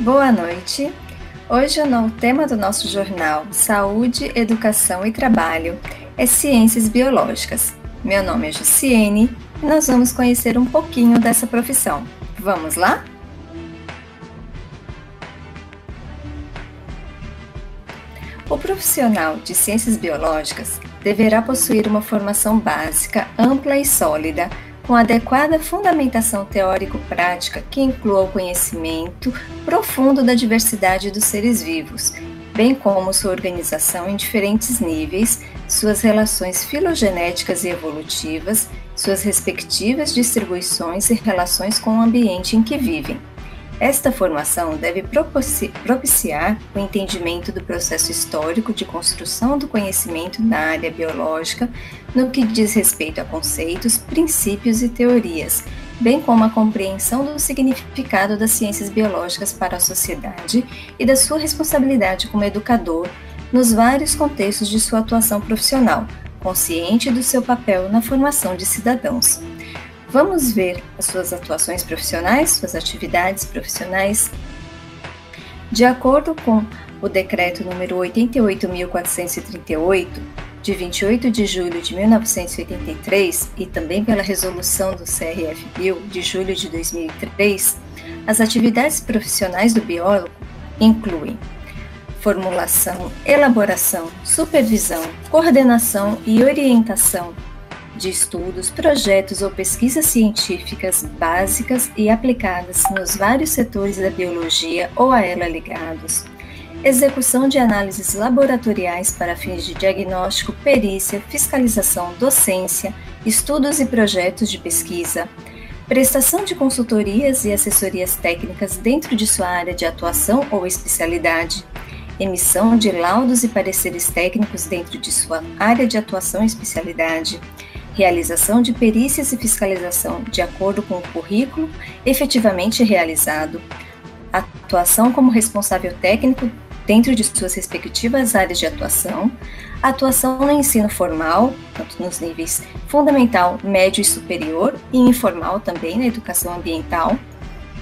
Boa noite. Hoje o tema do nosso jornal Saúde, Educação e Trabalho é Ciências Biológicas. Meu nome é Jussiene e nós vamos conhecer um pouquinho dessa profissão. Vamos lá? O profissional de Ciências Biológicas deverá possuir uma formação básica, ampla e sólida, com adequada fundamentação teórico-prática que inclua o conhecimento profundo da diversidade dos seres vivos, bem como sua organização em diferentes níveis, suas relações filogenéticas e evolutivas, suas respectivas distribuições e relações com o ambiente em que vivem. Esta formação deve propiciar o entendimento do processo histórico de construção do conhecimento na área biológica, no que diz respeito a conceitos, princípios e teorias, bem como a compreensão do significado das ciências biológicas para a sociedade e da sua responsabilidade como educador nos vários contextos de sua atuação profissional, consciente do seu papel na formação de cidadãos. Vamos ver as suas atuações profissionais, suas atividades profissionais. De acordo com o Decreto número 88.438, de 28 de julho de 1983, e também pela Resolução do CRF-Bio, de julho de 2003, as atividades profissionais do biólogo incluem formulação, elaboração, supervisão, coordenação e orientação de estudos, projetos ou pesquisas científicas básicas e aplicadas nos vários setores da biologia ou a ela ligados, execução de análises laboratoriais para fins de diagnóstico, perícia, fiscalização, docência, estudos e projetos de pesquisa, prestação de consultorias e assessorias técnicas dentro de sua área de atuação ou especialidade, emissão de laudos e pareceres técnicos dentro de sua área de atuação e especialidade, realização de perícias e fiscalização de acordo com o currículo efetivamente realizado, atuação como responsável técnico dentro de suas respectivas áreas de atuação no ensino formal, tanto nos níveis fundamental, médio e superior, e informal também na educação ambiental,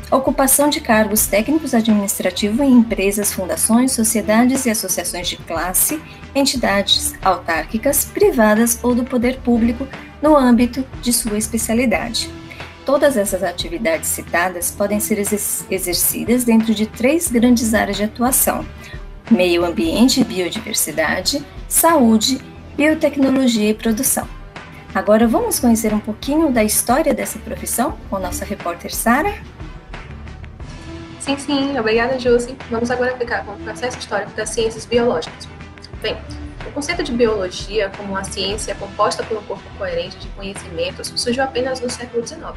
ocupação de cargos técnicos administrativos em empresas, fundações, sociedades e associações de classe, entidades autárquicas, privadas ou do poder público no âmbito de sua especialidade. Todas essas atividades citadas podem ser exercidas dentro de 3 grandes áreas de atuação: meio ambiente e biodiversidade, saúde, biotecnologia e produção. Agora vamos conhecer um pouquinho da história dessa profissão com nossa repórter Sara? Sim, obrigada, Josi. Vamos agora ficar com o processo histórico das ciências biológicas. Bem, o conceito de biologia como uma ciência composta por um corpo coerente de conhecimentos surgiu apenas no século XIX.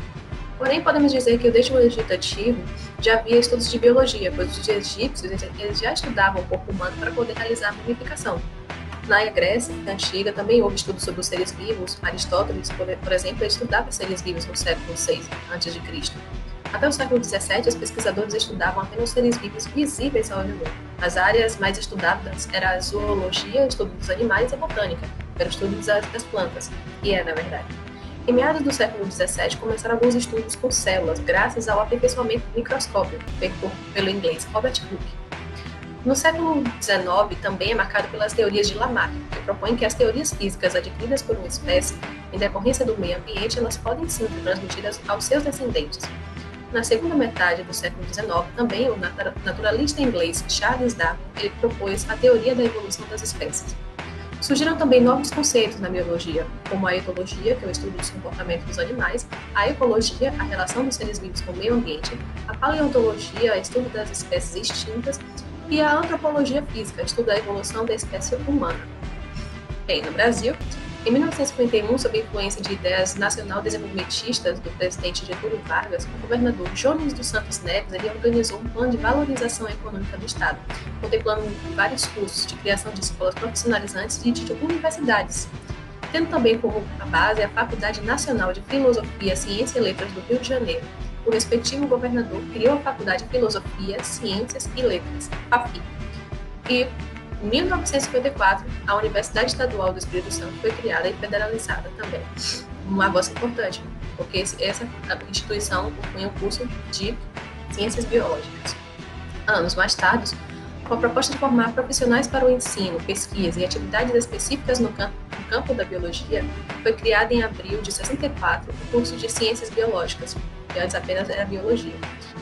Porém, podemos dizer que desde o Egito Antigo já havia estudos de biologia, pois os egípcios eles já estudavam o corpo humano para poder realizar a mumificação. Na Grécia Antiga também houve estudos sobre os seres vivos. Aristóteles, por exemplo, estudava seres vivos no século VI a.C. Até o século XVII, os pesquisadores estudavam apenas seres vivos visíveis ao olho nu. As áreas mais estudadas eram a zoologia, estudo dos animais, e a botânica, que era o estudo das plantas, e na verdade. Em meados do século XVII, começaram alguns estudos com células, graças ao aperfeiçoamento do microscópio, feito pelo inglês Robert Hooke. No século XIX, também é marcado pelas teorias de Lamarck, que propõem que as teorias físicas adquiridas por uma espécie, em decorrência do meio ambiente, elas podem sim ser transmitidas aos seus descendentes. Na segunda metade do século XIX, também o naturalista inglês Charles Darwin ele propôs a teoria da evolução das espécies. Surgiram também novos conceitos na biologia, como a etologia, que é o estudo dos comportamentos dos animais, a ecologia, a relação dos seres vivos com o meio ambiente, a paleontologia, o estudo das espécies extintas, e a antropologia física, estudo da evolução da espécie humana. Bem, no Brasil, em 1951, sob a influência de ideias nacional-desenvolvimentistas do presidente Getúlio Vargas, o governador Jones dos Santos Neves ele organizou um plano de valorização econômica do Estado, contemplando vários cursos de criação de escolas profissionalizantes e de universidades, tendo também como a base a Faculdade Nacional de Filosofia, Ciência e Letras do Rio de Janeiro. O respectivo governador criou a Faculdade de Filosofia, Ciências e Letras, FAFI, e em 1954, a Universidade Estadual do Espírito Santo foi criada e federalizada também. Um avanço importante, porque essa instituição propunha um curso de Ciências Biológicas. Anos mais tarde, com a proposta de formar profissionais para o ensino, pesquisa e atividades específicas no campo da biologia, foi criado em abril de 64 o curso de Ciências Biológicas, que antes apenas era Biologia,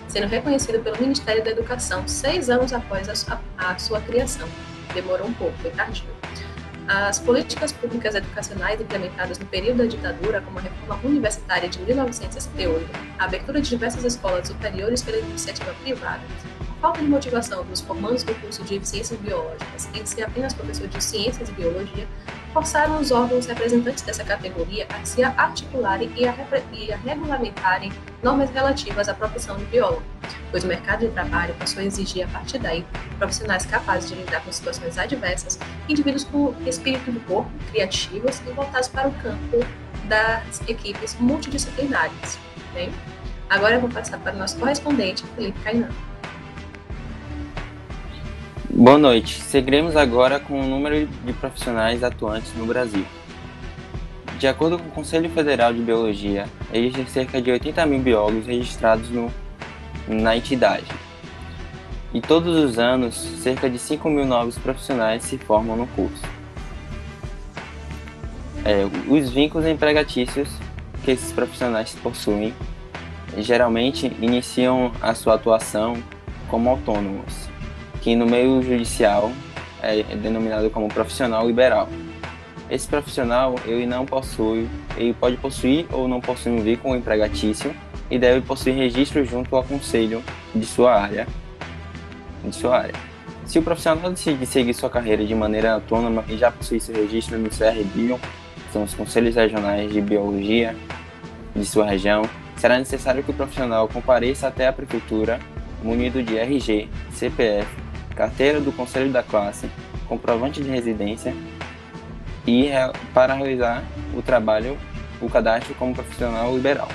sendo reconhecido pelo Ministério da Educação 6 anos após a sua criação. Demorou um pouco, foi tardio. As políticas públicas educacionais implementadas no período da ditadura, como a reforma universitária de 1968, a abertura de diversas escolas superiores pela iniciativa privada, a falta de motivação dos formandos do curso de Ciências Biológicas em ser apenas professor de Ciências e Biologia, forçaram os órgãos representantes dessa categoria a se articularem e a regulamentarem normas relativas à profissão de biólogo, pois o mercado de trabalho passou a exigir, a partir daí, profissionais capazes de lidar com situações adversas, indivíduos com espírito do corpo, criativos e voltados para o campo das equipes multidisciplinares. Bem, agora eu vou passar para o nosso correspondente, Felipe Kainan. Boa noite. Seguiremos agora com o número de profissionais atuantes no Brasil. De acordo com o Conselho Federal de Biologia, existem cerca de 80 mil biólogos registrados na entidade. E todos os anos, cerca de 5 mil novos profissionais se formam no curso. Os vínculos empregatícios que esses profissionais possuem geralmente iniciam a sua atuação como autônomos, que no meio judicial é denominado como profissional liberal. Esse profissional ele pode possuir ou não possuir um vínculo empregatício e deve possuir registro junto ao conselho de sua área. Se o profissional decidir seguir sua carreira de maneira autônoma e já possui seu registro no CRBio, que são os Conselhos Regionais de Biologia de sua região, será necessário que o profissional compareça até a prefeitura munido de RG, CPF, carteira do Conselho da Classe, comprovante de residência e para realizar o cadastro como profissional liberal.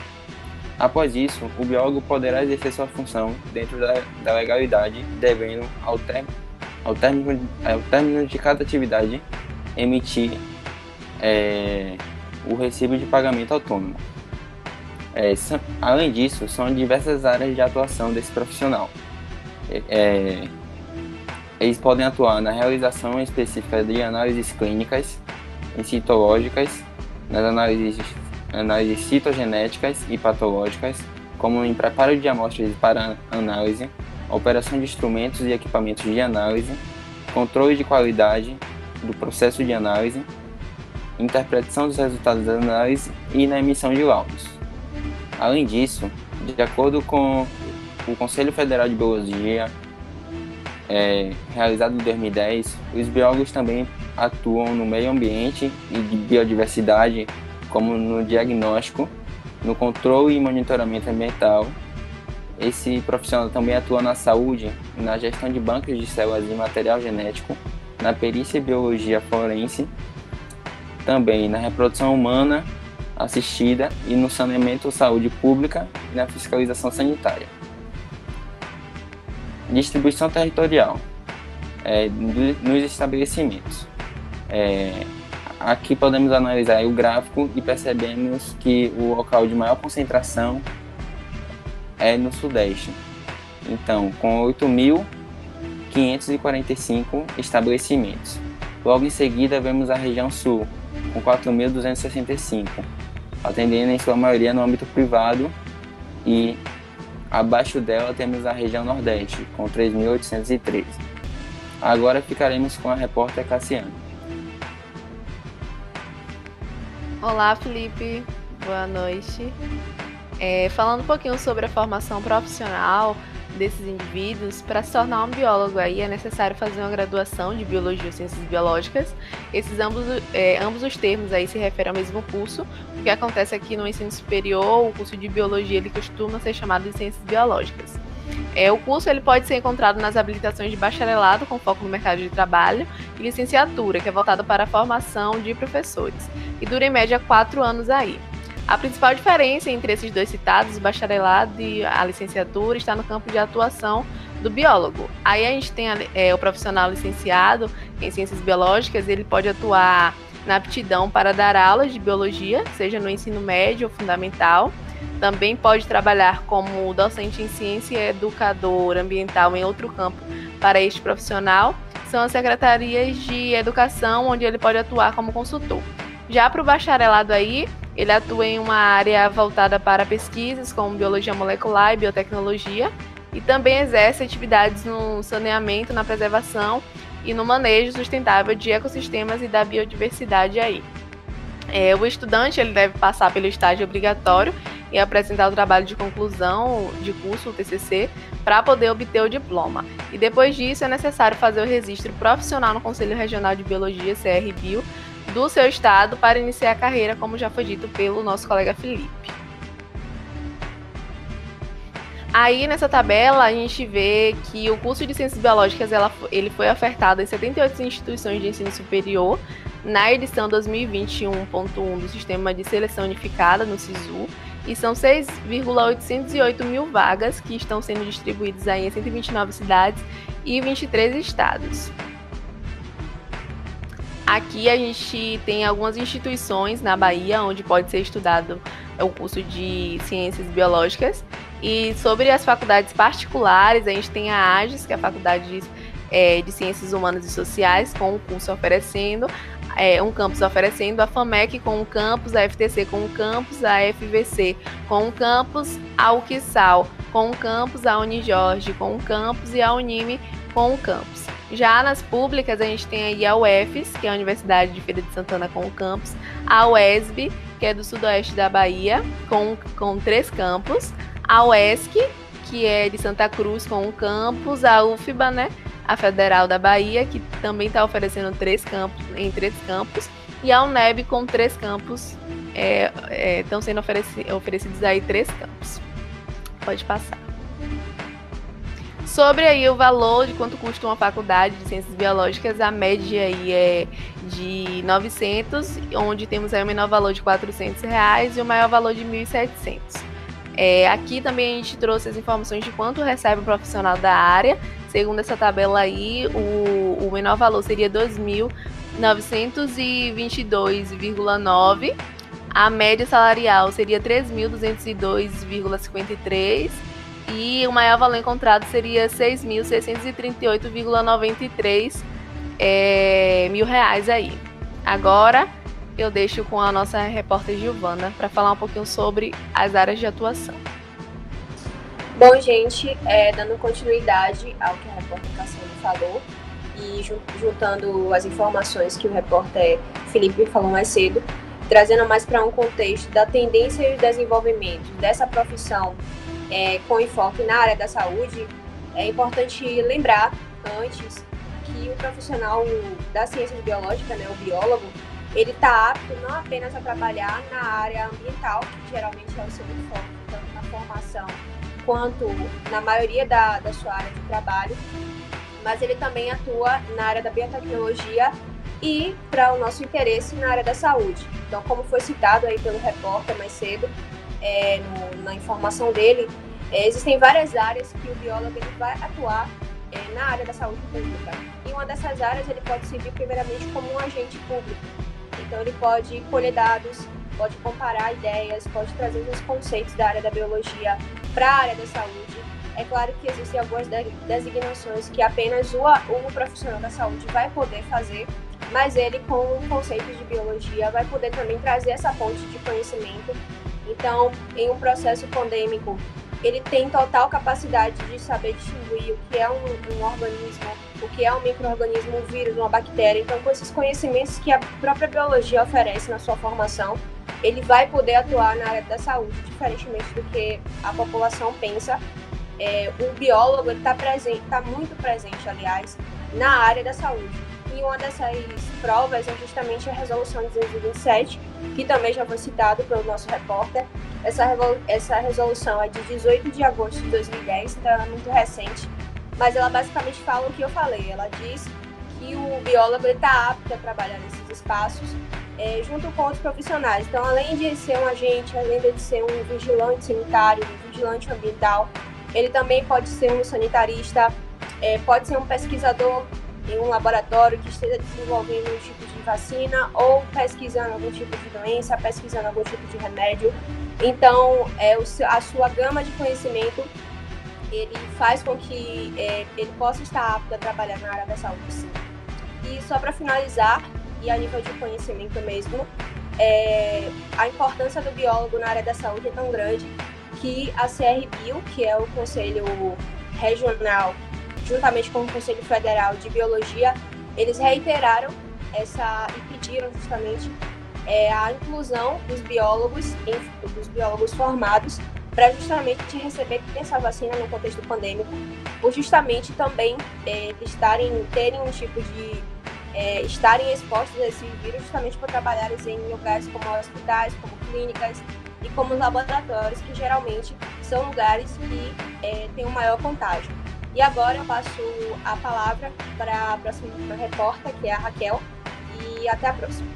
Após isso, o biólogo poderá exercer sua função dentro da legalidade, devendo, ao término de cada atividade, emitir o recibo de pagamento autônomo. Além disso, são diversas áreas de atuação desse profissional. Eles podem atuar na realização específica de análises clínicas, citológicas, nas análises citogenéticas e patológicas, como em preparo de amostras para análise, operação de instrumentos e equipamentos de análise, controle de qualidade do processo de análise, interpretação dos resultados da análise e na emissão de laudos. Além disso, de acordo com o Conselho Federal de Biologia, realizado em 2010, os biólogos também atuam no meio ambiente e de biodiversidade, como no diagnóstico, no controle e monitoramento ambiental. Esse profissional também atua na saúde, na gestão de bancos de células e material genético, na perícia e biologia forense, também na reprodução humana assistida e no saneamento, saúde pública e na fiscalização sanitária. Distribuição territorial nos estabelecimentos. Aqui podemos analisar o gráfico e percebemos que o local de maior concentração é no Sudeste. Então, com 8.545 estabelecimentos. Logo em seguida, vemos a região Sul, com 4.265, atendendo em sua maioria no âmbito privado, e abaixo dela temos a região Nordeste, com 3.813. Agora ficaremos com a repórter Cassiane. Olá, Felipe. Boa noite. Falando um pouquinho sobre a formação profissional desses indivíduos, para se tornar um biólogo aí é necessário fazer uma graduação de Biologia ou Ciências Biológicas. Ambos os termos aí se referem ao mesmo curso. O que acontece aqui no ensino superior, o curso de Biologia, ele costuma ser chamado de Ciências Biológicas. O curso ele pode ser encontrado nas habilitações de bacharelado, com foco no mercado de trabalho, e licenciatura, que é voltada para a formação de professores, e dura em média 4 anos aí. A principal diferença entre esses dois citados, o bacharelado e a licenciatura, está no campo de atuação do biólogo. Aí a gente tem o profissional licenciado em Ciências Biológicas, ele pode atuar na aptidão para dar aulas de biologia, seja no ensino médio ou fundamental, também pode trabalhar como docente em ciência e educador ambiental em outro campo para este profissional, são as secretarias de educação, onde ele pode atuar como consultor. Já para o bacharelado aí, ele atua em uma área voltada para pesquisas como biologia molecular e biotecnologia, e também exerce atividades no saneamento, na preservação e no manejo sustentável de ecossistemas e da biodiversidade aí. O estudante ele deve passar pelo estágio obrigatório e apresentar o trabalho de conclusão de curso, o TCC, para poder obter o diploma. E depois disso é necessário fazer o registro profissional no Conselho Regional de Biologia, CRBio, do seu estado para iniciar a carreira, como já foi dito pelo nosso colega Felipe. Aí nessa tabela a gente vê que o curso de Ciências Biológicas ele foi ofertado em 78 instituições de ensino superior na edição 2021.1 do Sistema de Seleção Unificada, no SISU, e são 6,808 mil vagas que estão sendo distribuídas aí em 129 cidades e 23 estados. Aqui a gente tem algumas instituições na Bahia onde pode ser estudado o curso de Ciências Biológicas. E sobre as faculdades particulares, a gente tem a AGES, que é a Faculdade de Ciências Humanas e Sociais, com um curso oferecendo, um campus oferecendo, a FAMEC com um campus, a FTC com um campus, a FVC com um campus, a UQSAL com um campus, a Unijorge com um campus e a Unime com um campus. Já nas públicas, a gente tem aí a UFES, que é a Universidade de Feira de Santana com um campus, a UESB, que é do sudoeste da Bahia, com 3 campos, a UESC, que é de Santa Cruz, com um campus, a UFBA, né, a Federal da Bahia, que também está oferecendo 3 campos, e a UNEB com 3 campos, estão sendo oferecidos aí 3 campos. Pode passar. Sobre aí o valor de quanto custa uma faculdade de Ciências Biológicas, a média aí é de 900, onde temos aí o menor valor de R$ 400 e o maior valor de R$ 1.700. Aqui também a gente trouxe as informações de quanto recebe o profissional da área. Segundo essa tabela aí, o menor valor seria R$ 2.922,9. A média salarial seria R$ 3.202,53. E o maior valor encontrado seria R$ 6.638,93 mil reais aí. Agora eu deixo com a nossa repórter Giovana para falar um pouquinho sobre as áreas de atuação. Bom, gente, dando continuidade ao que a repórter Cassiano falou e juntando as informações que o repórter Felipe falou mais cedo, trazendo mais para um contexto da tendência e desenvolvimento dessa profissão com enfoque na área da saúde, é importante lembrar antes que o profissional da ciência biológica, né, o biólogo, ele está apto não apenas a trabalhar na área ambiental, que geralmente é o seu foco, tanto na formação quanto na maioria da sua área de trabalho, mas ele também atua na área da biotecnologia e, para o nosso interesse, na área da saúde. Então, como foi citado aí pelo repórter mais cedo, na informação dele, existem várias áreas que o biólogo ele vai atuar na área da saúde pública. E uma dessas áreas ele pode servir primeiramente como um agente público. Então ele pode colher dados, pode comparar ideias, pode trazer os conceitos da área da biologia para a área da saúde. É claro que existem algumas designações que apenas o profissional da saúde vai poder fazer, mas ele, com conceitos de biologia, vai poder também trazer essa fonte de conhecimento. Então, em um processo pandêmico, ele tem total capacidade de saber distinguir o que é um organismo, o que é um micro-organismo, um vírus, uma bactéria. Então, com esses conhecimentos que a própria biologia oferece na sua formação, ele vai poder atuar na área da saúde, diferentemente do que a população pensa. O biólogo está muito presente, aliás, na área da saúde. E uma dessas provas é justamente a Resolução 227, que também já foi citado pelo nosso repórter. Essa resolução é de 18 de agosto de 2010, então é muito recente, mas ela basicamente fala o que eu falei. Ela diz que o biólogo está apto a trabalhar nesses espaços junto com outros profissionais. Então, além de ser um agente, além de ser um vigilante sanitário, um vigilante ambiental, ele também pode ser um sanitarista, pode ser um pesquisador em um laboratório que esteja desenvolvendo um tipo de vacina ou pesquisando algum tipo de doença, pesquisando algum tipo de remédio. Então, a sua gama de conhecimento, ele faz com que ele possa estar apto a trabalhar na área da saúde, sim. E só para finalizar, e a nível de conhecimento mesmo, a importância do biólogo na área da saúde é tão grande que a CRBio, que é o Conselho Regional, juntamente com o Conselho Federal de Biologia, eles reiteraram e pediram justamente a inclusão dos biólogos formados para justamente receber essa vacina no contexto pandêmico, por justamente também estarem expostos a esse vírus justamente por trabalharem em lugares como hospitais, como clínicas e como laboratórios, que geralmente são lugares que têm um maior contágio. E agora eu passo a palavra para a próxima repórter, que é a Raquel, e até a próxima.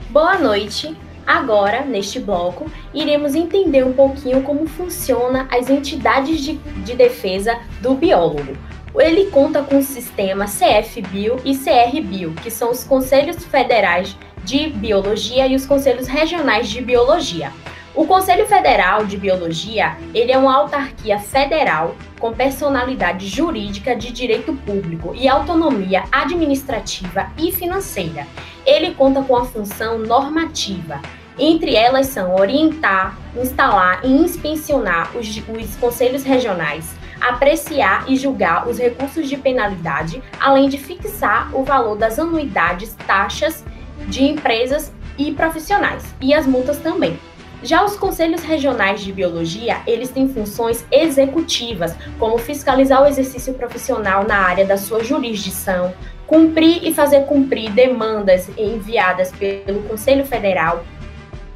Boa noite! Agora, neste bloco, iremos entender um pouquinho como funciona as entidades de defesa do biólogo. Ele conta com o sistema CFBio e CRBio, que são os Conselhos Federais de Biologia e os Conselhos Regionais de Biologia. O Conselho Federal de Biologia, ele é uma autarquia federal com personalidade jurídica de direito público e autonomia administrativa e financeira. Ele conta com a função normativa. Entre elas são orientar, instalar e inspecionar os conselhos regionais, apreciar e julgar os recursos de penalidade, além de fixar o valor das anuidades, taxas de empresas e profissionais, e as multas também. Já os conselhos regionais de biologia, eles têm funções executivas, como fiscalizar o exercício profissional na área da sua jurisdição, cumprir e fazer cumprir demandas enviadas pelo Conselho Federal,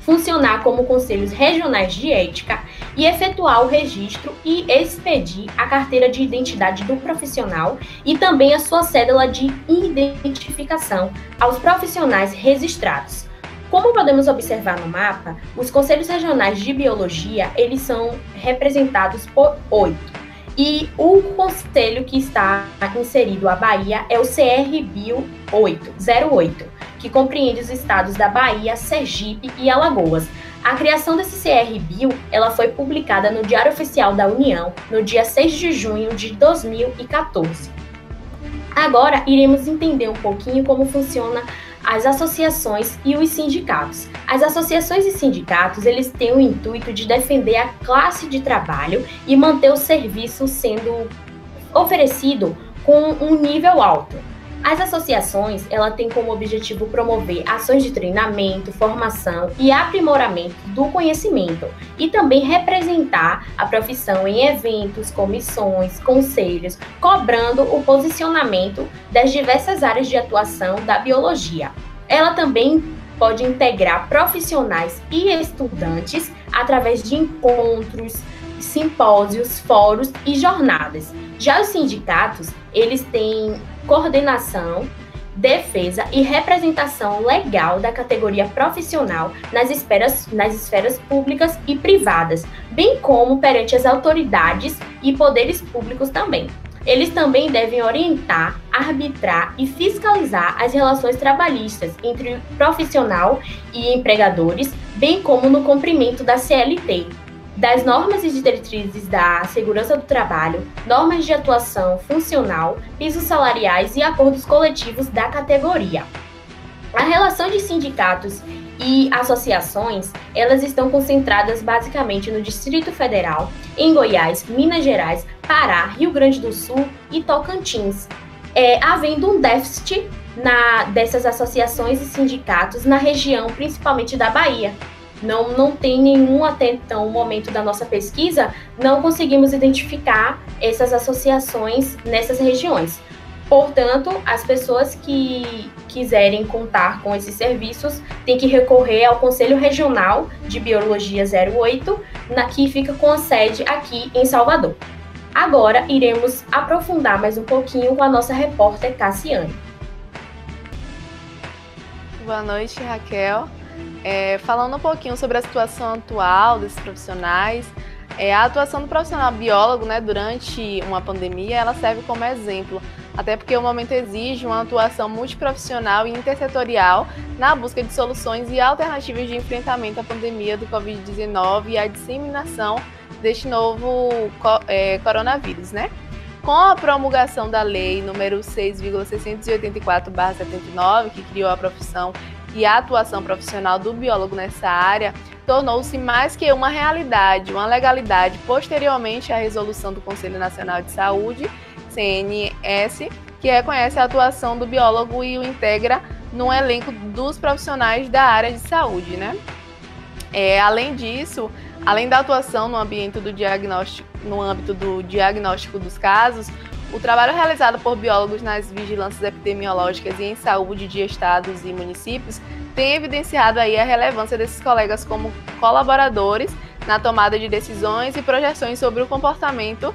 funcionar como conselhos regionais de ética e efetuar o registro e expedir a carteira de identidade do profissional e também a sua cédula de identificação aos profissionais registrados. Como podemos observar no mapa, os conselhos regionais de biologia, eles são representados por 8. E o conselho que está inserido à Bahia é o CRBio 08, que compreende os estados da Bahia, Sergipe e Alagoas. A criação desse CRBio, ela foi publicada no Diário Oficial da União no dia 6 de junho de 2014. Agora, iremos entender um pouquinho como funciona as associações e os sindicatos. As associações e sindicatos, eles têm o intuito de defender a classe de trabalho e manter o serviço sendo oferecido com um nível alto. As associações, ela tem como objetivo promover ações de treinamento, formação e aprimoramento do conhecimento e também representar a profissão em eventos, comissões, conselhos, cobrando o posicionamento das diversas áreas de atuação da biologia. Ela também pode integrar profissionais e estudantes através de encontros, simpósios, fóruns e jornadas. Já os sindicatos, eles têm coordenação, defesa e representação legal da categoria profissional nas esferas públicas e privadas, bem como perante as autoridades e poderes públicos também. Eles também devem orientar, arbitrar e fiscalizar as relações trabalhistas entre profissional e empregadores, bem como no cumprimento da CLT, das normas e diretrizes da segurança do trabalho, normas de atuação funcional, pisos salariais e acordos coletivos da categoria. A relação de sindicatos e associações, elas estão concentradas basicamente no Distrito Federal, em Goiás, Minas Gerais, Pará, Rio Grande do Sul e Tocantins, havendo um déficit dessas associações e sindicatos na região, principalmente da Bahia. Não tem nenhum, até então, momento da nossa pesquisa, não conseguimos identificar essas associações nessas regiões. Portanto, as pessoas que quiserem contar com esses serviços têm que recorrer ao Conselho Regional de Biologia 08, que fica com a sede aqui em Salvador. Agora, iremos aprofundar mais um pouquinho com a nossa repórter Cassiane. Boa noite, Raquel. Falando um pouquinho sobre a situação atual desses profissionais, A atuação do profissional biólogo, né, durante uma pandemia, ela serve como exemplo, até porque o momento exige uma atuação multiprofissional e intersetorial na busca de soluções e alternativas de enfrentamento à pandemia do Covid-19 e à disseminação deste novo coronavírus, né? Com a promulgação da Lei número 6.684/79, que criou a profissão e a atuação profissional do biólogo nessa área, tornou-se mais que uma realidade, uma legalidade posteriormente à resolução do Conselho Nacional de Saúde, CNS, que reconhece a atuação do biólogo e o integra no elenco dos profissionais da área de saúde, né? Além disso, além da atuação no âmbito do diagnóstico dos casos, o trabalho realizado por biólogos nas vigilâncias epidemiológicas e em saúde de estados e municípios tem evidenciado aí a relevância desses colegas como colaboradores na tomada de decisões e projeções sobre o comportamento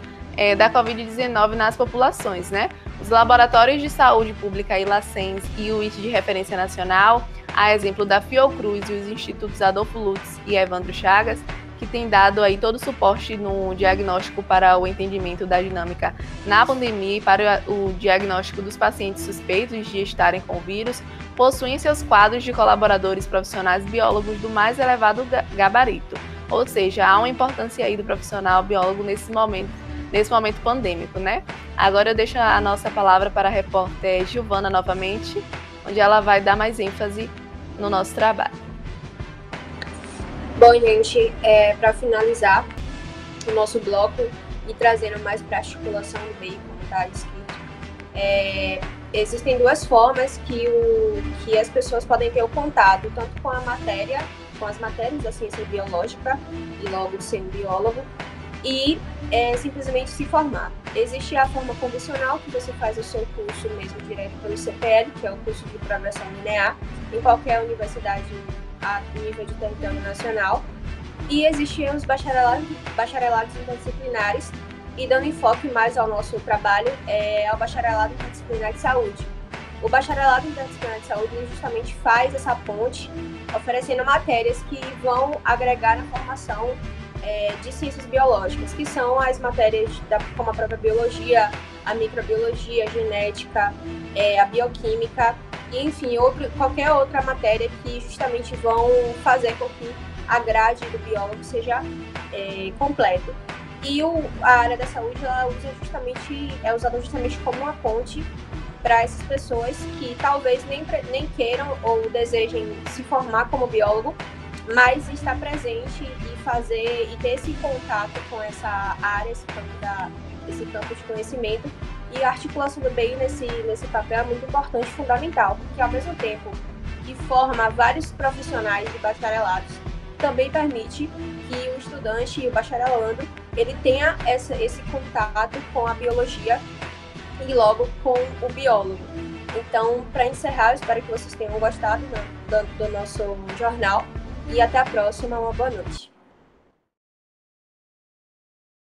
da Covid-19 nas populações, né? Os laboratórios de saúde pública ILACENS e o IT de referência nacional, a exemplo da Fiocruz e os institutos Adolfo Lutz e Evandro Chagas, que tem dado aí todo o suporte no diagnóstico para o entendimento da dinâmica na pandemia e para o diagnóstico dos pacientes suspeitos de estarem com o vírus, possuem seus quadros de colaboradores profissionais biólogos do mais elevado gabarito. Ou seja, há uma importância aí do profissional biólogo nesse momento pandêmico, né? Agora eu deixo a nossa palavra para a repórter Giovana novamente, onde ela vai dar mais ênfase no nosso trabalho. Bom, gente, para finalizar o nosso bloco e trazendo mais para a articulação do meio, como está escrito, existem duas formas que as pessoas podem ter o contato, tanto com a matéria, com as matérias da ciência biológica, e logo sendo biólogo, e simplesmente se formar. Existe a forma convencional, que você faz o seu curso mesmo direto pelo CPL, que é o curso de progressão linear, em qualquer universidade a nível de território nacional, e existiam os bacharelados interdisciplinares, e dando enfoque mais ao nosso trabalho, ao bacharelado interdisciplinar de saúde. O bacharelado interdisciplinar de saúde justamente faz essa ponte, oferecendo matérias que vão agregar na formação de ciências biológicas, que são as matérias como a própria biologia, a microbiologia, a genética, a bioquímica, e enfim, qualquer outra matéria que justamente vão fazer com que a grade do biólogo seja completa. E a área da saúde ela é usada justamente como uma ponte para essas pessoas que talvez nem queiram ou desejem se formar como biólogo, mas estar presente e ter esse contato com essa área, esse campo de conhecimento. E a articulação do BI nesse papel é muito importante e fundamental, porque ao mesmo tempo que forma vários profissionais de bacharelados, também permite que o estudante e o bacharelando ele tenha esse contato com a biologia e logo com o biólogo. Então, para encerrar, eu espero que vocês tenham gostado do nosso jornal e até a próxima. Uma boa noite.